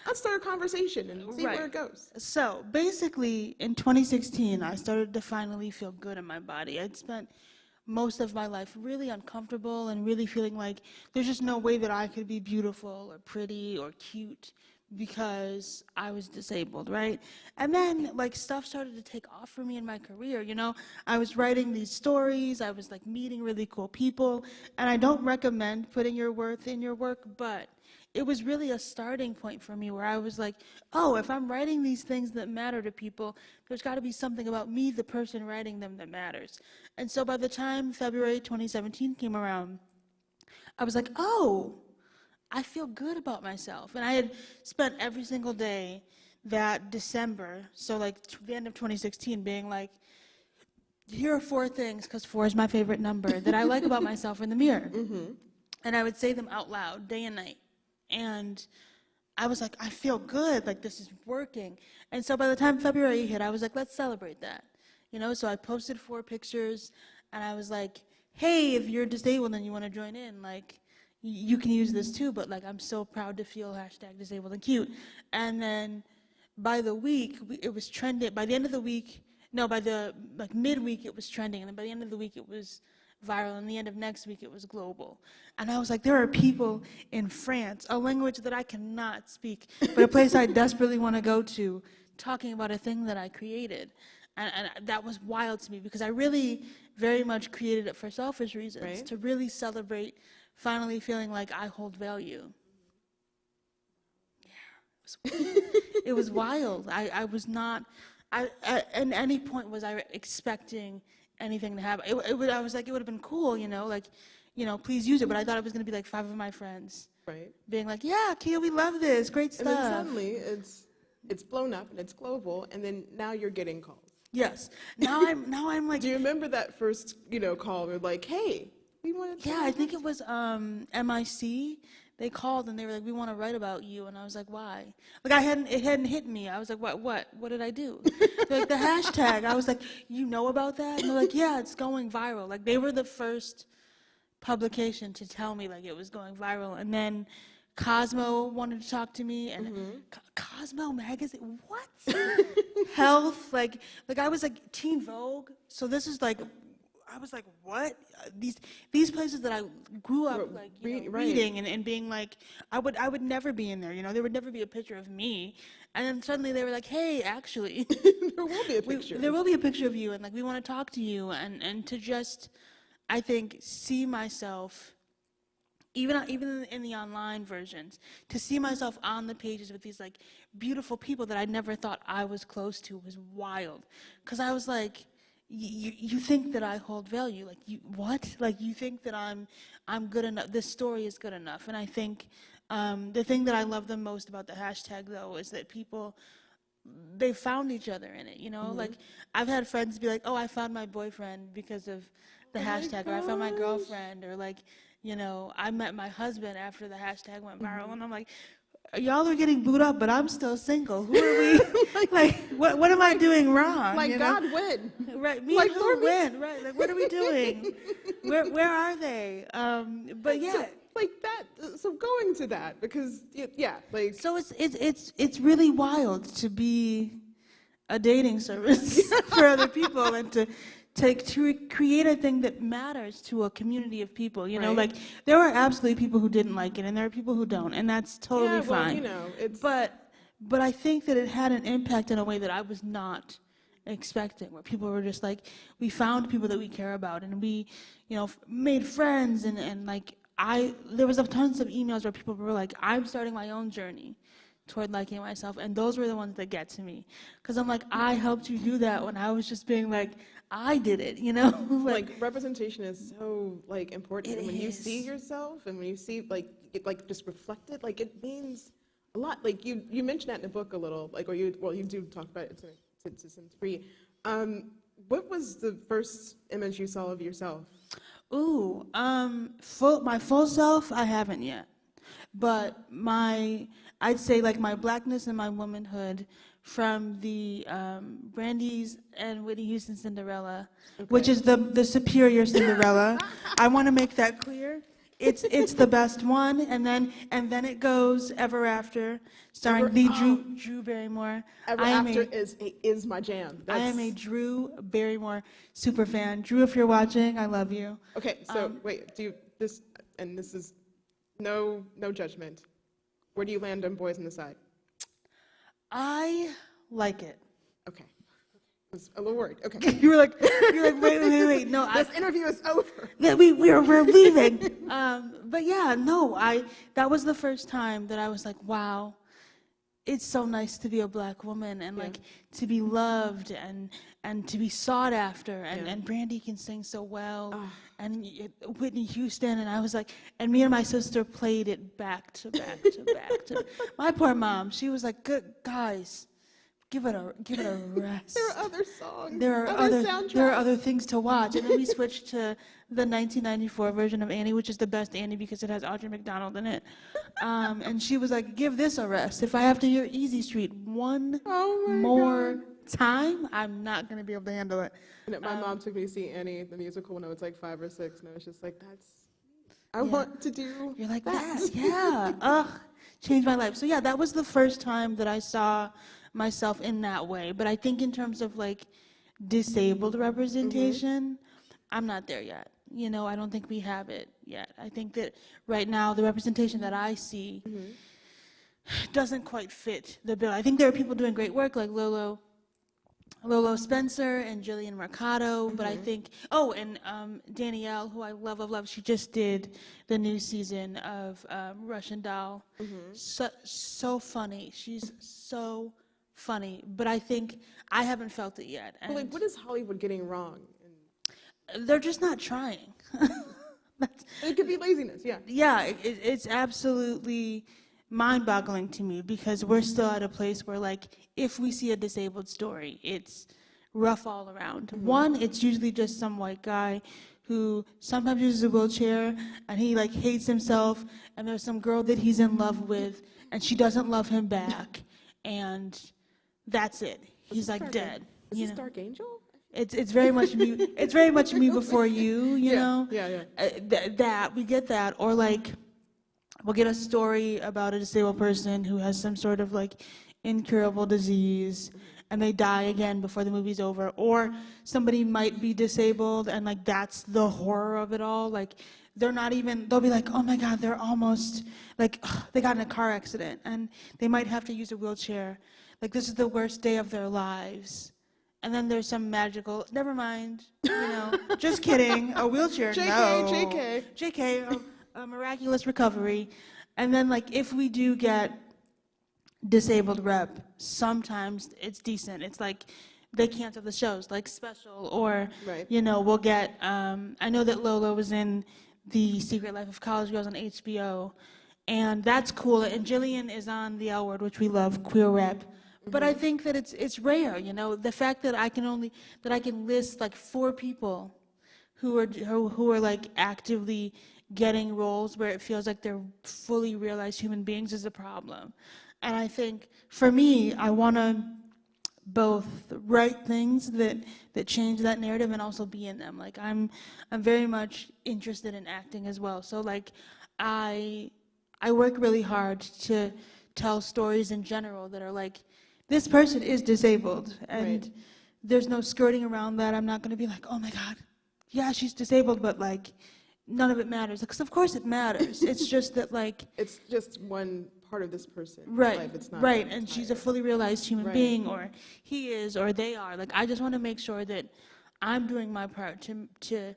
let's start a conversation and see where it goes.
So basically, in 2016, I started to finally feel good in my body. I'd spent most of my life really uncomfortable and really feeling like there's just no way that I could be beautiful or pretty or cute because I was disabled, right? And then like stuff started to take off for me in my career, I was writing these stories, I was like meeting really cool people, and I don't recommend putting your worth in your work, but it was really a starting point for me where I was like, oh, if I'm writing these things that matter to people, there's got to be something about me, the person writing them, that matters. And so by the time February 2017 came around, I was like, oh, I feel good about myself. And I had spent every single day that December, so like the end of 2016, being like, here are 4 things, because 4 is my favorite number, that I like about myself in the mirror. And I would say them out loud, day and night. And I was like, I feel good, like this is working. And so by the time February hit, I was like, let's celebrate that. So I posted 4 pictures, and I was like, hey, if you're disabled and you want to join in, like, you can use this too, but like I'm so proud to feel #disabled and cute. And then by the week, it was trending. By the end of the week, no, by the like midweek, it was trending, and then by the end of the week, it was viral, and the end of next week, it was global. And I was like, there are people in France, a language that I cannot speak, but a place I desperately want to go to, talking about a thing that I created. And that was wild to me, because I really very much created it for selfish reasons, to really celebrate finally feeling like I hold value. Yeah, it was wild. I was not, at any point was I expecting anything to happen. I was like, it would have been cool, please use it. But I thought it was going to be like 5 of my friends, being like, yeah, Keah, we love this, great stuff.
And then suddenly it's blown up and it's global, and then now you're getting calls.
Yes. Now I'm like.
Do you remember that first, call? They're like, hey, we want to.
Yeah, I think it was MIC. They called and they were like, we want to write about you. And I was like, why? Like it hadn't hit me. I was like, what did I do? They're like, the hashtag. I was like, you know about that? And they're like, yeah, it's going viral. Like they were the first publication to tell me like it was going viral. And then Cosmo wanted to talk to me, and Cosmo magazine, what? Health, like I was like Teen Vogue. So this is like, I was like, what? These places that I grew up like reading and being like, I would never be in there. There would never be a picture of me. And then suddenly they were like, hey, actually,
there will be a picture.
There will be a picture of you, and like we want to talk to you, and to just, I think, see myself. Even in the online versions, to see myself on the pages with these like beautiful people that I never thought I was close to was wild. Because I was like, you think that I hold value? Like what? Like you think that I'm good enough? This story is good enough? And I think the thing that I love the most about the hashtag though is that people, they found each other in it. Like I've had friends be like, oh, I found my boyfriend because of the hashtag, or I found my girlfriend, or like. I met my husband after the hashtag went viral, and I'm like, y'all are getting booed up, but I'm still single. Who are we? like, what am I doing wrong?
Like, God win.
Right, me like, and who win? Right, like, what are we doing? Where are they? But yeah.
So, like that, so going to that, because, yeah, like.
So it's really wild to be a dating service for other people, and to create a thing that matters to a community of people, like there are absolutely people who didn't like it, and there are people who don't, and that's totally fine.
It's.
But I think that it had an impact in a way that I was not expecting, where people were just like, we found people that we care about, and we, made friends, and like there was tons of emails where people were like, I'm starting my own journey toward liking myself, and those were the ones that get to me, because I'm like, I helped you do that when I was just being like, I did it,
like representation is so like important. And when you see yourself, and when you see like it just reflected, like it means a lot. Like you mentioned that in the book a little, like you do talk about it to some degree. What was the first image you saw of yourself?
Ooh, my full self, I haven't yet. But I I'd say like my blackness and my womanhood from the Brandy's and Whitney Houston Cinderella, which is the superior Cinderella. I want to make that clear. It's the best one, and then it goes Ever After, starring Drew Barrymore.
Ever After is my jam.
I am a Drew Barrymore super fan. Drew, if you're watching, I love you.
Okay, so wait, this is no judgment. Where do you land on Boys on the Side?
I like it.
Okay. I was a little worried. Okay.
you were like, wait. No,
this interview is over.
Yeah, we're leaving. But yeah, no, that was the first time that I was like, wow, it's so nice to be a black woman and like to be loved and to be sought after and Brandy can sing so well and Whitney Houston, and I was like, and me and my sister played it back to back to back to my poor mom. She was like, good guys, give it a rest.
There are other songs.
There are other things to watch. And then we switched to the 1994 version of Annie, which is the best Annie because it has Audrey McDonald in it. And she was like, give this a rest. If I have to hear Easy Street one more time, I'm not going to be able to handle it.
My mom took me to see Annie, the musical, when I was like 5 or 6, and I was just like, I want to do
You're like, that. Yeah. Changed my life. So yeah, that was the first time that I saw myself in that way. But I think in terms of like disabled representation, I'm not there yet. You know, I don't think we have it yet. I think that right now the representation that I see doesn't quite fit the bill. I think there are people doing great work like Lolo Spencer and Jillian Mercado, but I think, and Danielle, who I love, she just did the new season of Russian Doll. So funny. She's so funny, but I think I haven't felt it yet.
But like, what is Hollywood getting wrong?
They're just not trying.
It could be laziness, yeah.
Yeah, it's absolutely mind-boggling to me because we're still at a place where, like, if we see a disabled story, it's rough all around. One, it's usually just some white guy who sometimes uses a wheelchair and he like hates himself, and there's some girl that he's in love with and she doesn't love him back, and that's it. He's like dead.
Is this Dark Angel?
It's very much me. It's very much Me Before You. You know.
Yeah.
That we get that, or like we'll get a story about a disabled person who has some sort of like incurable disease and they die again before the movie's over, or somebody might be disabled and like that's the horror of it all. Like they'll be like, oh my God, they're almost like, they got in a car accident and they might have to use a wheelchair. Like this is the worst day of their lives. And then there's some magical, never mind, just kidding, a wheelchair, JK, a miraculous recovery. And then like if we do get disabled rep, sometimes it's decent. It's like they cancel the shows, like Special, or we'll get. I know that Lola was in The Secret Life of College Girls on HBO, and that's cool. And Jillian is on The L Word, which we love, queer rep. But I think that it's rare, the fact that I can list like 4 people who are like actively getting roles where it feels like they're fully realized human beings is a problem. And I think for me, I want to both write things that change that narrative and also be in them. Like I'm very much interested in acting as well. So like I work really hard to tell stories in general that are like, this person is disabled, and there's no skirting around that. I'm not going to be like, oh my God, yeah, she's disabled, but like none of it matters. Because of course it matters. It's just that like
it's just one part of this person's
right,
life. It's not
right, and she's a fully realized human being, or he is, or they are. Like I just want to make sure that I'm doing my part to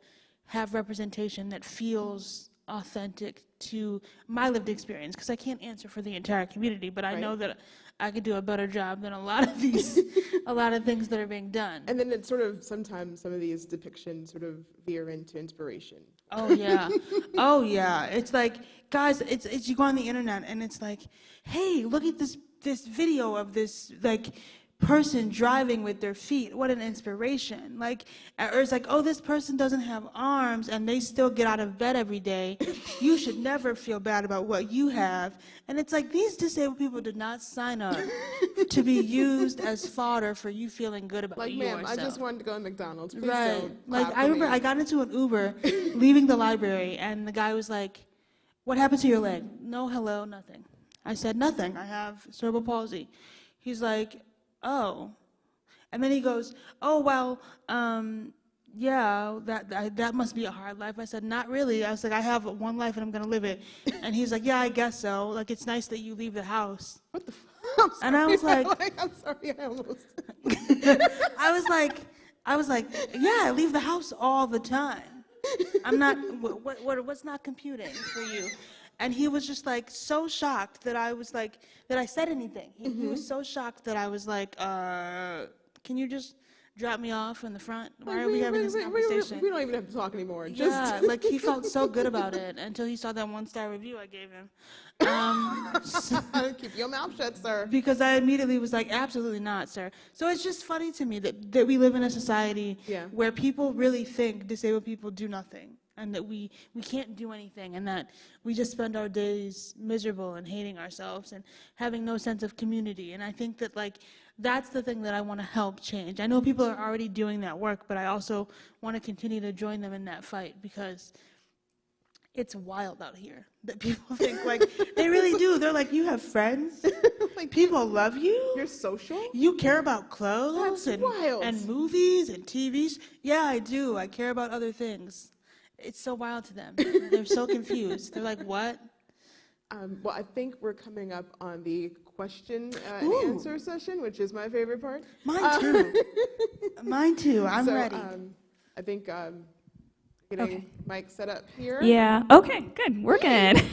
have representation that feels authentic to my lived experience. Because I can't answer for the entire community, but I know that I could do a better job than a lot of things that are being done.
And then it's sort of, sometimes some of these depictions sort of veer into inspiration.
Oh yeah. It's like, guys, it's you go on the internet and it's like, hey, look at this video of this like person driving with their feet. What an inspiration. Like, or it's like, oh, this person doesn't have arms and they still get out of bed every day. You should never feel bad about what you have. And it's like, these disabled people did not sign up to be used as fodder for you feeling good about yourself.
Like, ma'am, I just wanted to go to McDonald's. Please
right.
don't
Like,
clap
I
for
remember
me.
I got into an Uber leaving the library, and the guy was like, what happened to your leg? No, hello, nothing. I said, nothing. I have cerebral palsy. He's like, oh. And then he goes, oh, well, yeah, that must be a hard life. I said, not really. I was like, I have one life and I'm going to live it. And he's like, yeah, I guess so. Like, it's nice that you leave the house.
What the fuck?
And I was like,
I'm sorry, I almost.
I was like, yeah, I leave the house all the time. I'm not, what's not computing for you? And he was just like so shocked that I was like, that I said anything. He was so shocked that I was like, can you just drop me off in the front? Why are we having this conversation?
We don't even have to talk anymore.
Yeah, like he felt so good about it until he saw that 1-star review I gave him.
Keep your mouth shut, sir.
Because I immediately was like, absolutely not, sir. So it's just funny to me that we live in a society where people really think disabled people do nothing, and that we can't do anything, and that we just spend our days miserable and hating ourselves and having no sense of community. And I think that, like, that's the thing that I want to help change. I know people are already doing that work, but I also want to continue to join them in that fight, because it's wild out here that people think, like, they really do. They're like, you have friends? Like, people love you?
You're social?
You care about clothes
That's wild.
and movies and TVs? Yeah, I do. I care about other things. It's so wild to them. They're so confused. They're like, what?
Well, I think we're coming up on the question and answer session, which is my favorite part.
Mine too. Mine too. I'm
so,
ready.
I think getting Mike set up here.
Yeah. Okay, good. We're good.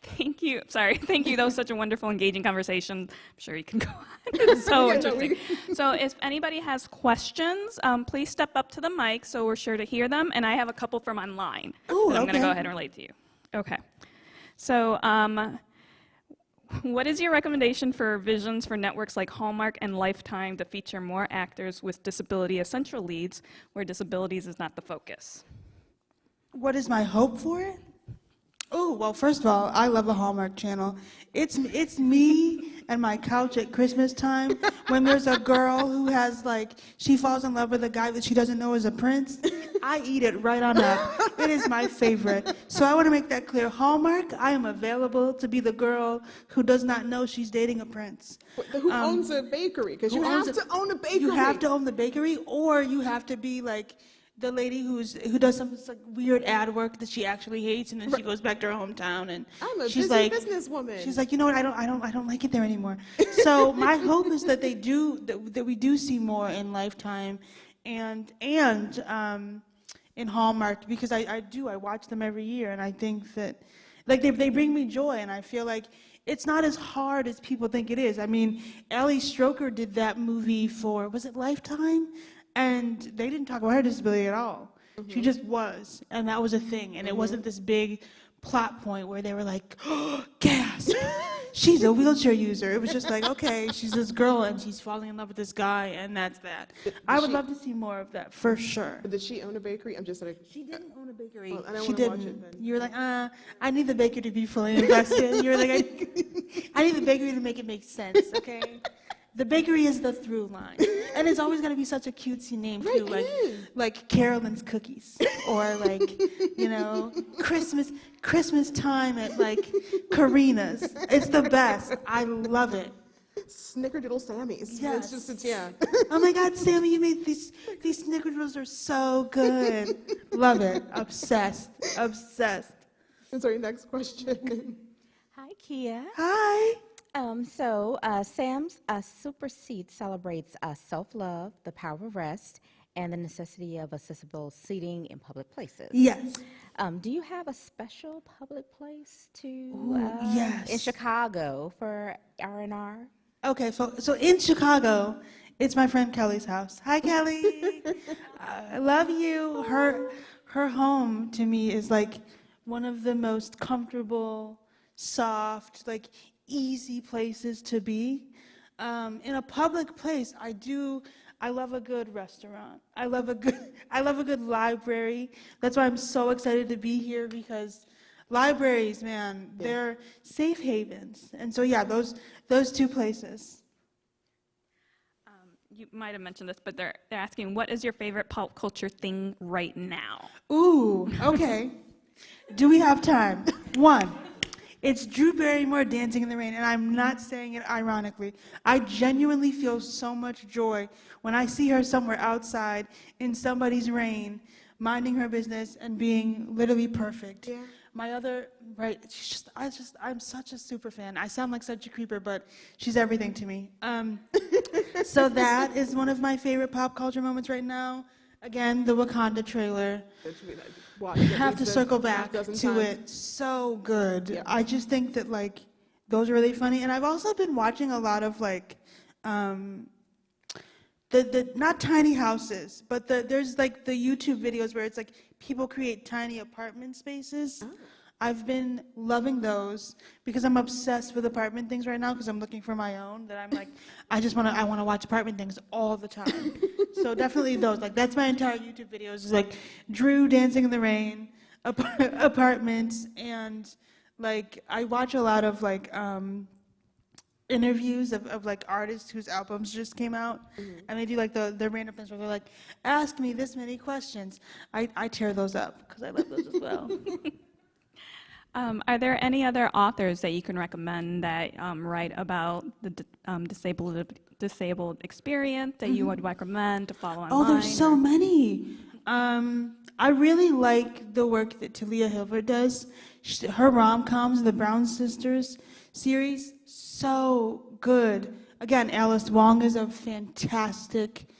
Thank you. Sorry. Thank you. That was such a wonderful, engaging conversation. I'm sure you can go on. It's so interesting. So if anybody has questions, please step up to the mic so we're sure to hear them. And I have a couple from online that I'm going to go ahead and relate to you. Okay. So what is your recommendation for visions for networks like Hallmark and Lifetime to feature more actors with disability as central leads, where disabilities is not the focus?
What is my hope for it? Oh, well, first of all, I love the Hallmark Channel. It's me and my couch at Christmas time when there's a girl who has, like, she falls in love with a guy that she doesn't know is a prince. I eat it right on up. It is my favorite. So I want to make that clear. Hallmark, I am available to be the girl who does not know she's dating a prince.
Who owns a bakery? Because you have to own a bakery.
You have to own the bakery, or you have to be like the lady who does some like weird ad work that she actually hates, and then she goes back to her hometown and
I'm a
she's
busy
like,
businesswoman.
She's like, you know what? I don't like it there anymore. So my hope is that that we do see more in Lifetime, and in Hallmark, because I watch them every year, and I think that like they bring me joy, and I feel like it's not as hard as people think it is. I mean, Elle Stroker did that movie for, was it Lifetime? And they didn't talk about her disability at all. Mm-hmm. She just was, and that was a thing. And it wasn't this big plot point where they were like, oh, gasp, she's a wheelchair user. It was just like, okay, she's this girl and she's falling in love with this guy, and that's that. I would love to see more of that, for sure.
But did she own a bakery? I'm just like,
she didn't own a bakery.
Well, I don't
she
wanna
didn't.
watch it, then.
You were like, I need the bakery to be fully invested. You were like, I need the bakery to make it make sense, okay? The bakery is the through line, and it's always going to be such a cutesy name too, like Carolyn's Cookies, or like, you know, Christmas time at like Karina's. It's the best. I love it.
Snickerdoodle Sammy's.
Yes.
It's yeah.
Oh my God, Sammy, you made these snickerdoodles are so good. Love it. Obsessed. Obsessed.
And so your next question.
Hi, Keah.
Hi.
Sam's Super Seat celebrates self-love, the power of rest, and the necessity of accessible seating in public places.
Yes.
Do you have a special public place
yes.
in Chicago for R&R?
Okay, so in Chicago, it's my friend Kelly's house. Hi, Kelly. I love you. Her home to me is like one of the most comfortable, soft, like easy places to be. In a public place, I love a good restaurant. I love a good library. That's why I'm so excited to be here, because libraries, man, they're safe havens. And so yeah, those two places.
You might have mentioned this, but they're asking, what is your favorite pop culture thing right now?
Ooh, okay. Do we have time? One, it's Drew Barrymore dancing in the rain, and I'm not saying it ironically. I genuinely feel so much joy when I see her somewhere outside in somebody's rain, minding her business and being literally perfect. Yeah. My other, right, I'm such a super fan. I sound like such a creeper, but she's everything to me. So that is one of my favorite pop culture moments right now. Again, the Wakanda trailer. Have to circle back to it. So good. Yeah. I just think that like those are really funny, and I've also been watching a lot of like the not tiny houses, but there's like the YouTube videos where it's like people create tiny apartment spaces. Oh. I've been loving those because I'm obsessed with apartment things right now, because I'm looking for my own, that I'm like, I want to watch apartment things all the time. So definitely those, like that's my entire YouTube videos, is like Drew dancing in the rain, apartments, and like I watch a lot of like interviews of like artists whose albums just came out, and they do like the random things where they're like, ask me this many questions. I tear those up because I love those as well.
Are there any other authors that you can recommend that write about the disabled experience that you would recommend to follow online?
Oh, there's so many. I really like the work that Talia Hilbert does. Her rom-coms, the Brown Sisters series, so good. Again, Alice Wong is a fantastic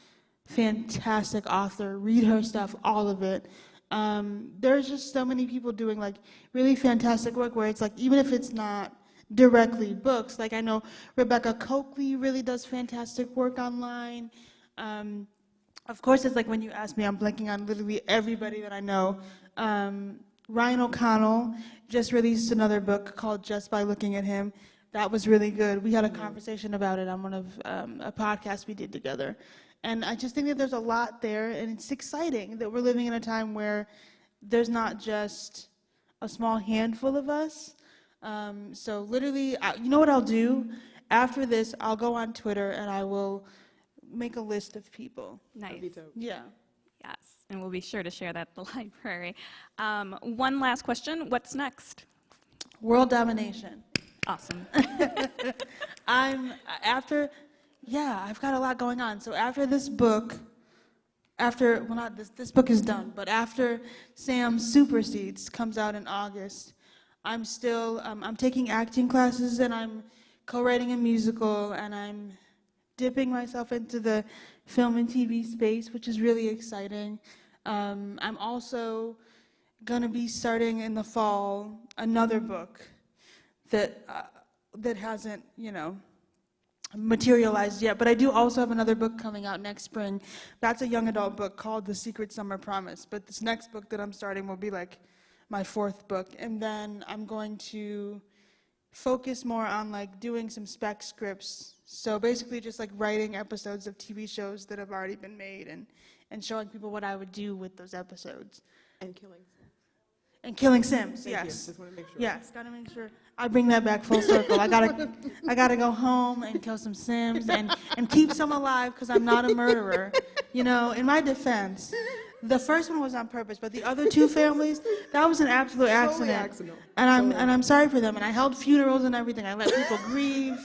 author. Read her stuff, all of it. There's just so many people doing like really fantastic work where it's like, even if it's not directly books, like I know Rebecca Coakley really does fantastic work online. Of course, it's like when you ask me, I'm blanking on literally everybody that I know. Ryan O'Connell just released another book called Just by Looking at Him. That was really good. We had a conversation about it on one of a podcast we did together. And I just think that there's a lot there, and it's exciting that we're living in a time where there's not just a small handful of us. So literally, you know what I'll do? After this, I'll go on Twitter and I will make a list of people.
Nice.
Yeah.
Yes, and we'll be sure to share that at the library. One last question. What's next?
World domination.
Awesome.
I've got a lot going on. So after this book, this book is done, but after Sam Supersedes comes out in August, I'm still, I'm taking acting classes, and I'm co-writing a musical, and I'm dipping myself into the film and TV space, which is really exciting. I'm also gonna be starting in the fall another book that hasn't, materialized yet, but I do also have another book coming out next spring. That's a young adult book called The Secret Summer Promise, but this next book that I'm starting will be like my fourth book, and then I'm going to focus more on like doing some spec scripts, so basically just like writing episodes of TV shows that have already been made and showing people what I would do with those episodes. And killing Sims, yes. Just want to make sure. Yes, gotta make sure I bring that back full circle. I gotta go home and kill some Sims and keep some alive, because I'm not a murderer. In my defense, the first one was on purpose, but the other two families, that was an absolute accident. And I'm sorry for them. And I held funerals and everything. I let people grieve.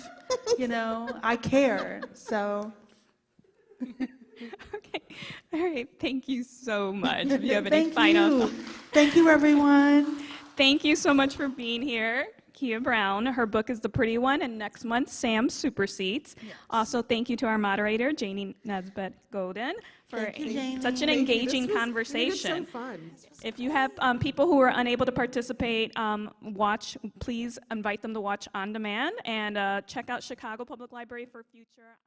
I care. So.
Okay. All right. Thank you so much. If you have any final.
Thank you, everyone.
Thank you so much for being here, Keah Brown. Her book is The Pretty One, and next month, Sam Supersedes. Yes. Also, thank you to our moderator, Janie Nesbitt-Godin, for such an engaging conversation.
It was so fun.
If you have people who are unable to participate, please invite them to watch on demand, and check out Chicago Public Library for future